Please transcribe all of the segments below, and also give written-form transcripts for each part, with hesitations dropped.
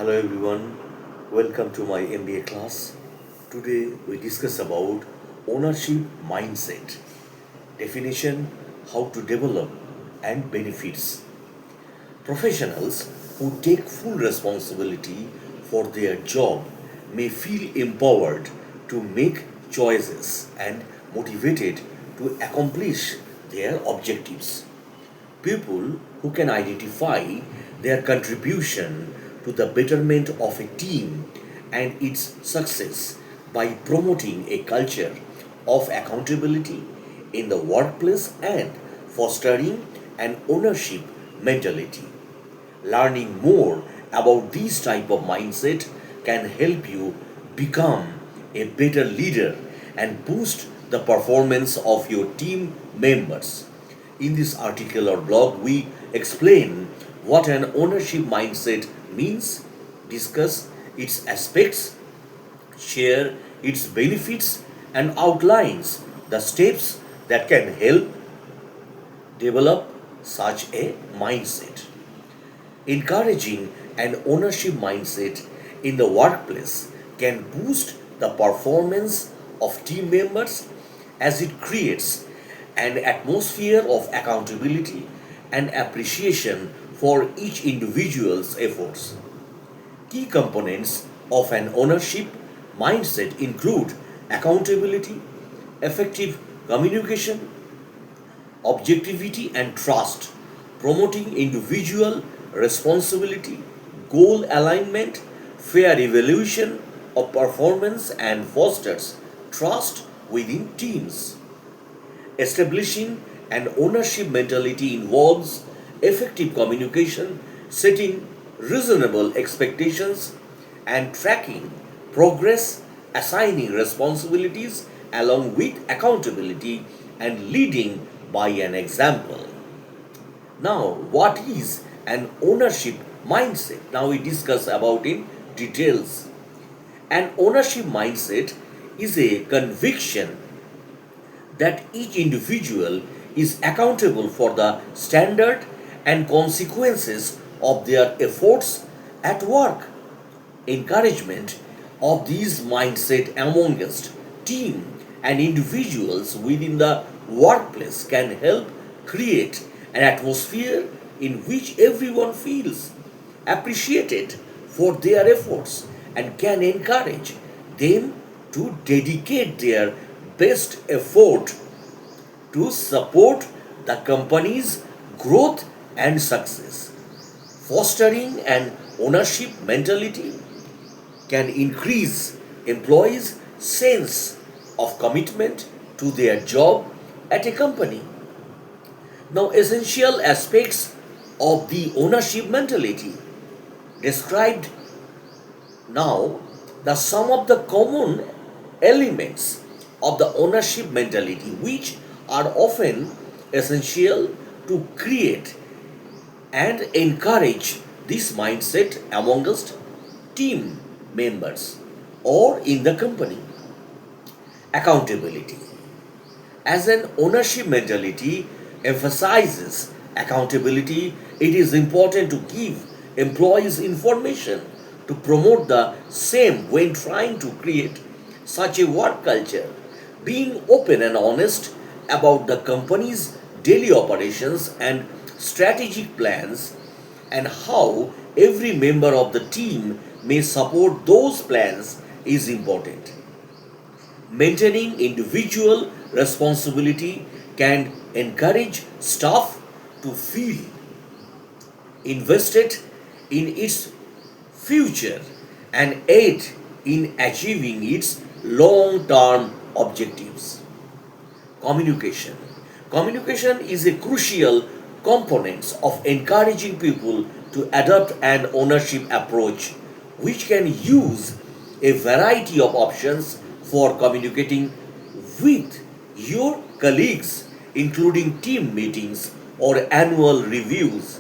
Hello everyone, welcome to my MBA class. Today we discuss about ownership mindset, definition, how to develop and benefits. Professionals who take full responsibility for their job may feel empowered to make choices and motivated to accomplish their objectives. People who can identify their contribution to the betterment of a team and its success by promoting a culture of accountability in the workplace and fostering an ownership mentality. Learning more about this type of mindset can help you become a better leader and boost the performance of your team members. In this article or blog, we explain what an ownership mindset means, discuss its aspects, share its benefits, and outlines the steps that can help develop such a mindset. Encouraging an ownership mindset in the workplace can boost the performance of team members as it creates an atmosphere of accountability and appreciation for each individual's efforts. Key components of an ownership mindset include accountability, effective communication, objectivity and trust, promoting individual responsibility, goal alignment, fair evaluation of performance, and fosters trust within teams. Establishing an ownership mentality involves effective communication, setting reasonable expectations, and tracking progress, assigning responsibilities along with accountability, and leading by an example. Now, what is an ownership mindset? Now we discuss about in details. An ownership mindset is a conviction that each individual is accountable for the standard and consequences of their efforts at work. Encouragement of these mindset amongst team and individuals within the workplace can help create an atmosphere in which everyone feels appreciated for their efforts and can encourage them to dedicate their best effort to support the company's growth and success. Fostering an ownership mentality can increase employees' sense of commitment to their job at a company. Now, essential aspects of the ownership mentality described now, the some of the common elements of the ownership mentality which are often essential to create and encourage this mindset amongst team members or in the company. Accountability. As an ownership mentality emphasizes accountability, it is important to give employees information to promote the same when trying to create such a work culture. Being open and honest about the company's daily operations and strategic plans and how every member of the team may support those plans is important. Maintaining individual responsibility can encourage staff to feel invested in its future and aid in achieving its long term objectives. Communication. Communication is a crucial component of encouraging people to adopt an ownership approach, which can use a variety of options for communicating with your colleagues, including team meetings or annual reviews.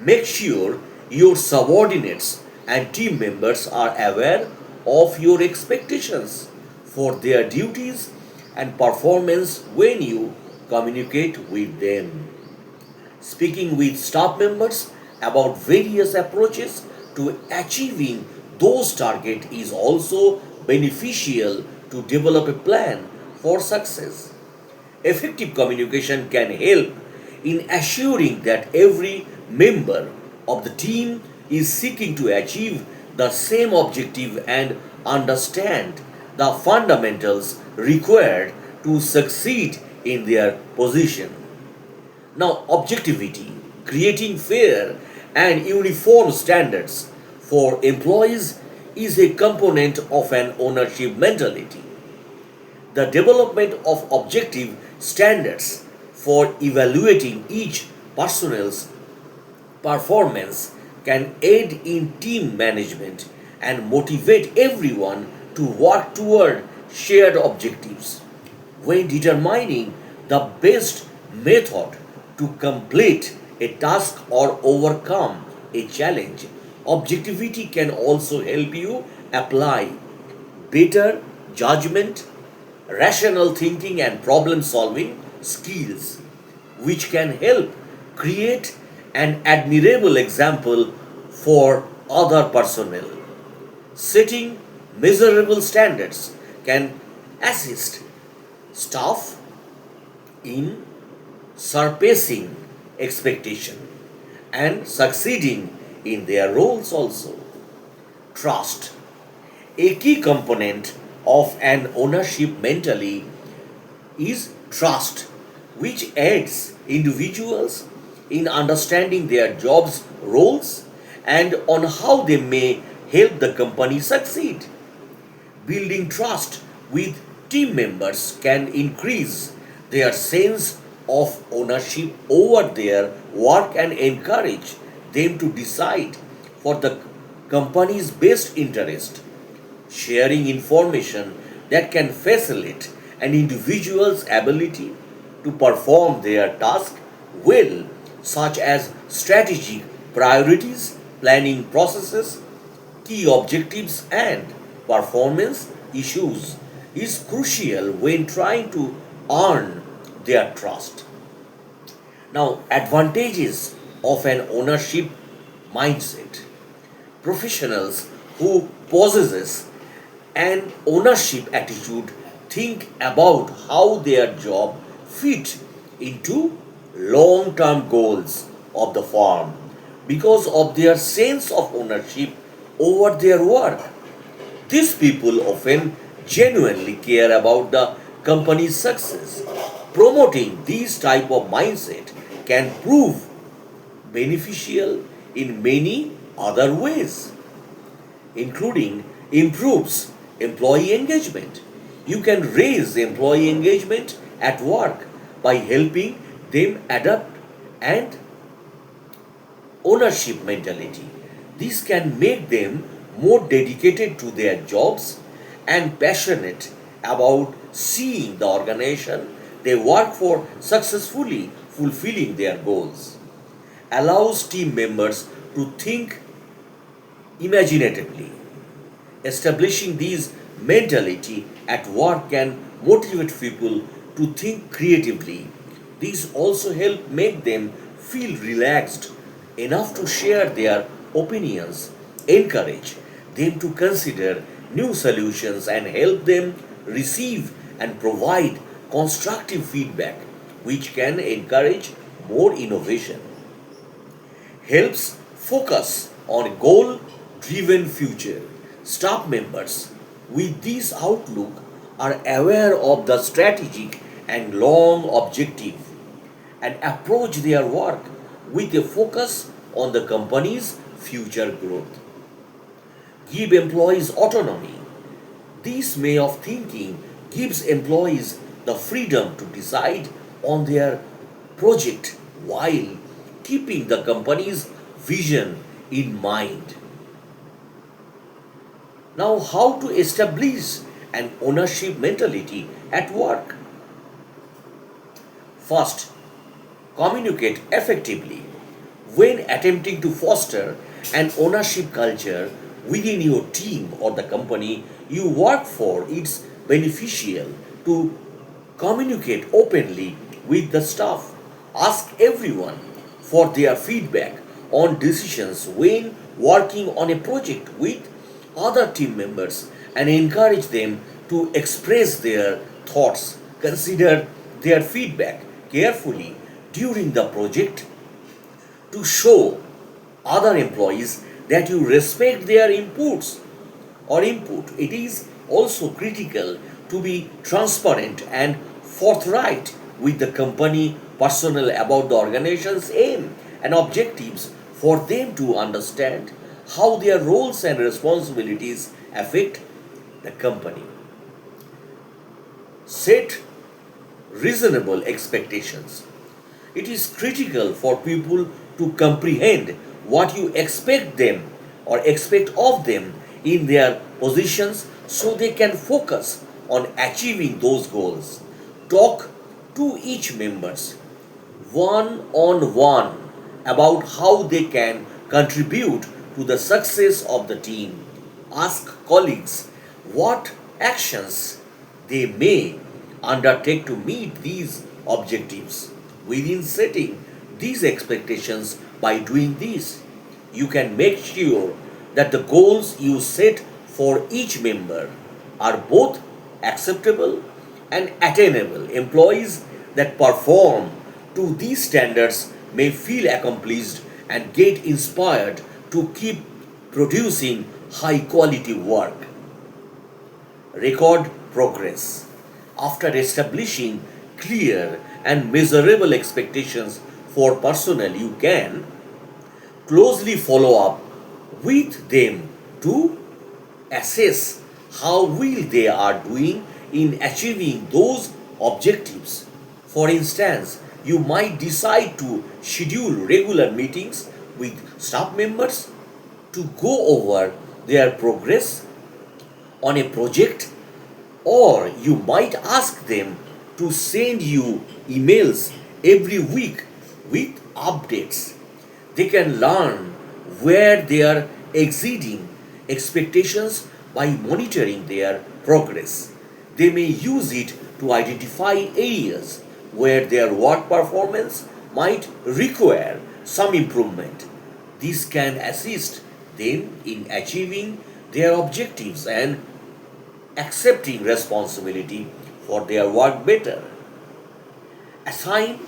Make sure your subordinates and team members are aware of your expectations for their duties and performance when you communicate with them. Speaking with staff members about various approaches to achieving those targets is also beneficial to develop a plan for success. Effective communication can help in assuring that every member of the team is seeking to achieve the same objective and understand the fundamentals required to succeed in their position. Now, objectivity, creating fair and uniform standards for employees is a component of an ownership mentality. The development of objective standards for evaluating each personnel's performance can aid in team management and motivate everyone to work toward shared objectives. When determining the best method to complete a task or overcome a challenge, objectivity can also help you apply better judgment, rational thinking, and problem solving skills, which can help create an admirable example for other personnel. Setting measurable standards can assist staff in surpassing expectation and succeeding in their roles also. Trust, a key component of an ownership mentally, is trust, which aids individuals in understanding their job's roles and on how they may help the company succeed. Building trust with team members can increase their sense of ownership over their work and encourage them to decide for the company's best interest. Sharing information that can facilitate an individual's ability to perform their task well, such as strategic priorities, planning processes, key objectives, and performance issues, is crucial when trying to earn their trust. Now, advantages of an ownership mindset. Professionals who possesses an ownership attitude think about how their job fit into long-term goals of the firm because of their sense of ownership over their work. These people often genuinely care about the company's success. Promoting this type of mindset can prove beneficial in many other ways, including improves employee engagement. You can raise employee engagement at work by helping them adapt and ownership mentality. This can make them more dedicated to their jobs and passionate about seeing the organization they work for successfully fulfilling their goals. Allows team members to think imaginatively. Establishing these mentality at work can motivate people to think creatively. These also help make them feel relaxed enough to share their opinions, encourage them to consider new solutions, and help them receive and provide constructive feedback, which can encourage more innovation. Helps focus on a goal driven future. Staff members with this outlook are aware of the strategic and long objective and approach their work with a focus on the company's future growth. Give employees autonomy. This way of thinking gives employees the freedom to decide on their project while keeping the company's vision in mind. Now, how to establish an ownership mentality at work? First, communicate effectively. When attempting to foster an ownership culture within your team or the company you work for, it's beneficial to communicate openly with the staff. Ask everyone for their feedback on decisions when working on a project with other team members and encourage them to express their thoughts. Consider their feedback carefully during the project to show other employees that you respect their inputs or input. It is also critical to be transparent and forthright with the company personnel about the organization's aim and objectives for them to understand how their roles and responsibilities affect the company. Set reasonable expectations. It is critical for people to comprehend what you expect them or expect of them in their positions so they can focus on achieving those goals. Talk to each members one on one about how they can contribute to the success of the team. Ask colleagues what actions they may undertake to meet these objectives. Within setting these expectations by doing this, you can make sure that the goals you set for each member are both acceptable and attainable. Employees that perform to these standards may feel accomplished and get inspired to keep producing high quality work. Record progress. After establishing clear and measurable expectations for personnel, you can closely follow up with them to assess how well they are doing in achieving those objectives. For instance, you might decide to schedule regular meetings with staff members to go over their progress on a project, or you might ask them to send you emails every week with updates. They can learn where they are exceeding expectations by monitoring their progress. They may use it to identify areas where their work performance might require some improvement. This can assist them in achieving their objectives and accepting responsibility for their work better. Assign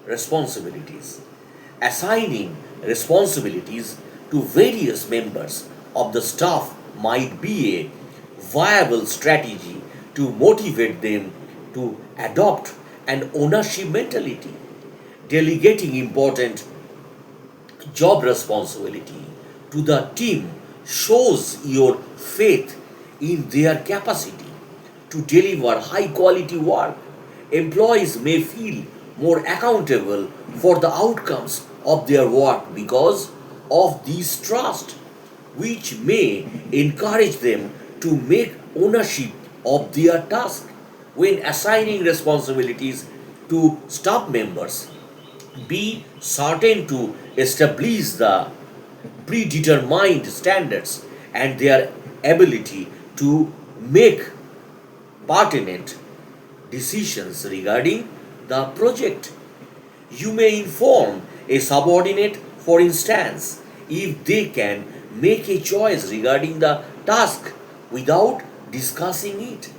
responsibilities. Assigning responsibilities to various members of the staff might be a viable strategy to motivate them to adopt an ownership mentality. Delegating important job responsibility to the team shows your faith in their capacity to deliver high quality work. Employees may feel more accountable for the outcomes of their work because of this trust, which may encourage them to make ownership of their task. When assigning responsibilities to staff members, be certain to establish the predetermined standards and their ability to make pertinent decisions regarding the project. You may inform a subordinate, for instance, if they can make a choice regarding the task without discussing it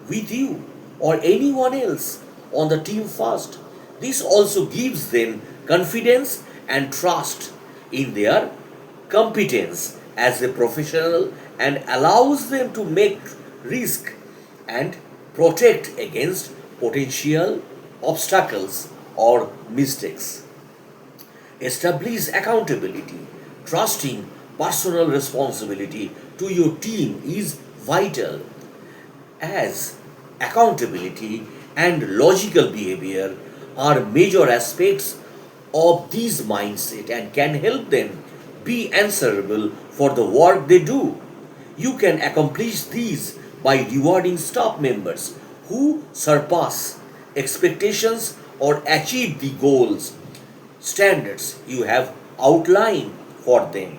with you or anyone else on the team first. This also gives them confidence and trust in their competence as a professional and allows them to make risk and protect against potential obstacles or mistakes. Establish accountability. Trusting personal responsibility to your team is vital, as accountability and logical behavior are major aspects of this mindset and can help them be answerable for the work they do. You can accomplish these by rewarding staff members who surpass expectations or achieve the goals standards you have outlined for them.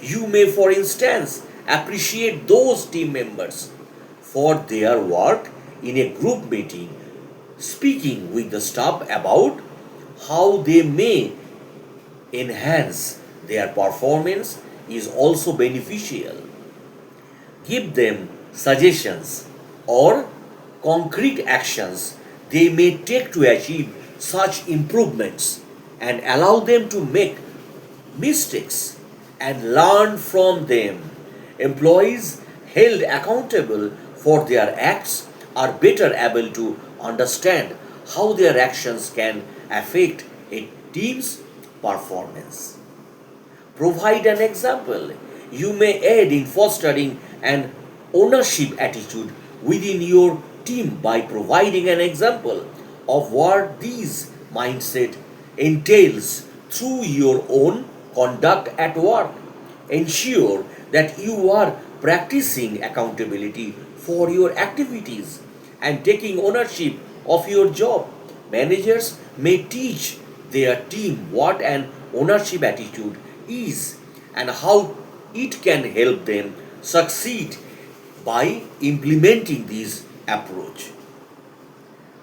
You may, for instance, appreciate those team members for their work in a group meeting, speaking with the staff about how they may enhance their performance is also beneficial. Give them suggestions or concrete actions they may take to achieve such improvements and allow them to make mistakes and learn from them. Employees held accountable for their acts are better able to understand how their actions can affect a team's performance. Provide an example. You may aid in fostering an ownership attitude within your team by providing an example of what this mindset entails through your own conduct at work. Ensure that you are practicing accountability for your activities and taking ownership of your job. Managers may teach their team what an ownership attitude is and how it can help them succeed by implementing this approach.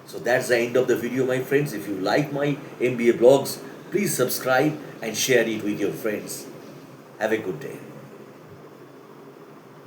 So that's the end of the video, my friends. If you like my MBA blogs, please subscribe and share it with your friends. Have a good day.